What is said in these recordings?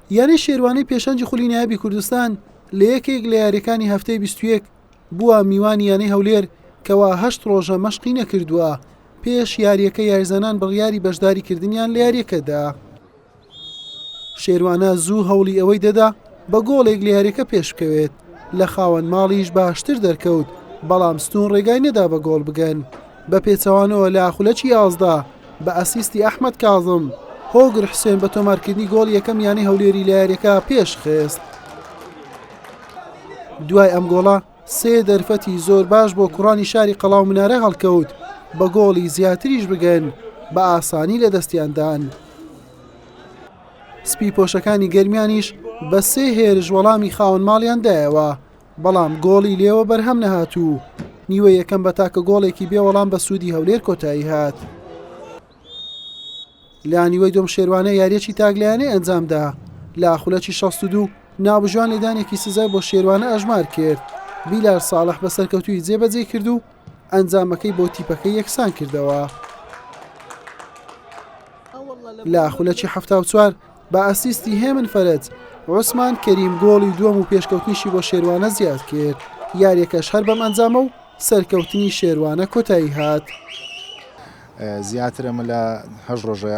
یاری شێروانەی پێشەنجی خولی نایابی کوردستان لە یەکێک لە یاریەکانی هەفتەی 21 بووە میوانی یانەی هەولێر کەوا 8 ڕۆژە مەشقی نەکردووە پێش یاریەکە یاریزانان بڕیاری بەشداریکردنیان لە یاریەکەدا. شێروانە زوو هەوڵی ئەوەی دەدا بە گۆڵێک لە یاریەکە پێش بکەوێت، لە خاوەن ماڵیش باشتر دەرکەوت، بەڵام ستون ڕێگای نەدا بە گۆڵ بگەن. بە پێچەوانەوە لە خولەکی 11 بە ئەسیستی ئەحمەد کاظم هۆگر حوسێن بە تۆمارکردنی گۆڵ یەکەم یانەی هەولێری لە یاریەکە پێش خست. دوای ئەم گۆڵە سێ دەرفەتی زۆر باش بۆ کوڕانی شاری قەڵاو منارە هەڵکەوت بە گۆڵی زیاتریش بگەن، بە ئاسانی لە دەستیاندان. سپی پۆشەکانی گەرمیانیش بە سێ هێرش وەڵامی خاوەن ماڵیان دایەوە، بەڵام گۆڵی لێوە بەرهەم نەهاتوو. نیوە یەکەم بە تاکە گۆڵێکی بێ وەڵام بە سوودی هەولێر کۆتایی هات. لە نیوەی دۆم شێروانە یاریەکی تاگلیانەی ئەنجامدا. لە خولەکی 62 ناوبژوان لێدانێکی سزای بۆ شێروانە ئەژمار کرد. بیلار ساڵح بە سەرکەوتووی جێبەجێ کرد و ئەنجامەکەی بۆ تیپەکەی یەکسان کردەوە. لە خولەکی 74 بە ئەسیستی هێمن فەرەج عوسمان کەریم گۆڵی دووەم و پێشکەوتنیشی بۆ شێروانە زیاد کرد. یاریەکەش هەر بەم ئەنجامە و سەرکەوتنی شێروانە کۆتایی هات. زیاتر ئەمە لە 8 ڕۆژە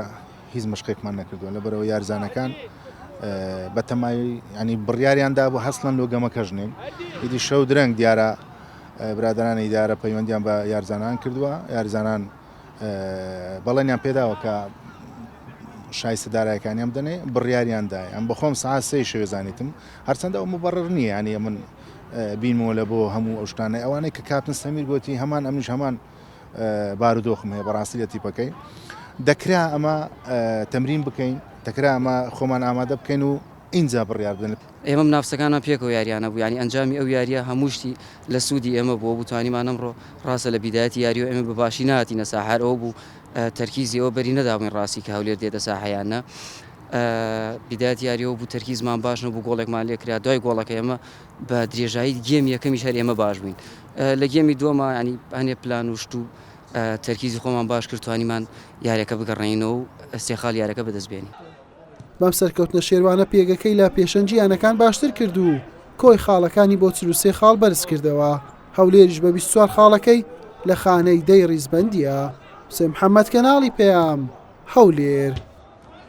هیچ مشقێکمان نەکردووە لەبەرەوە یاریزانەکان بە تەمای ینی بڕیاریاندا بۆ هەستڵەن لۆگەمەکەش نین. ئیدی شەو درەنگ دیارە برادرانی دیارە پەیوەندیان بە یاریزانان کردووە. یاریزانان بەڵێنیان پێداوە کە شایستە دارایەکانیان بدەنێ بڕیاریاندای. ئەم بەخۆم سعات 3 شەوێزانیتم هەرچەندە ئەو مبەڕر نییە، ینی من بینمەوە لە بۆ هەموو ئەو شتانە ئەوانەی کە کاپتن سەمیر گوتی هەمان ئەمنیش هەمان بارودۆخم هەیە بەڕاستی لە تیپەکەی دەکرا ئەمە تەمرین بکەین، دەکرا ئەمە خۆمان ئامادە بکەین و ئینجا بڕیار بدەن. ئێمە منافسەکانمان پێکەوە یاریانە بوو، ینی ئەنجامی ئەو یاریە هەمووشتی لە سوودی ئێمە بۆ بتوانیمان ئەمڕۆ ڕاستە لە بیدایەتی یاریۆ ئێمە بەباشی نهاتینە ساحەر ئەوە بوو تەرکیزی ئەوە بەری نەداوین ڕاستی کە هەولێر دێتە ساحەیانە. بیدایەتی یاریەوە بوو تەرکیزمان باش نەبوو، گۆڵێکمان لێکرا. دوای گۆڵەکە ئێمە بە درێژایی گێمی یەکەمیش هەر ئێمە باش بووین. لە گێمی دووەمە ینی هەنێ پلان و شت و تەرکیزی خۆمان باش کرد توانیمان یاریەکە بگەڕێنەوە و سێخاڵ یاریەکە بەدەستبێنین. بەم سەرکەوتنە شێروانە پێگەکەی لە پێشەنجی یانەکان باشتر کرد و کۆی خاڵەکانی بۆ 43 خاڵ بەرز کردەوە. هەولێریش بە 24 خاڵەکەی لە خانەی دەی ڕیزبەندیە. حوسێن محەممەد کەناڵی پێام هەولێر.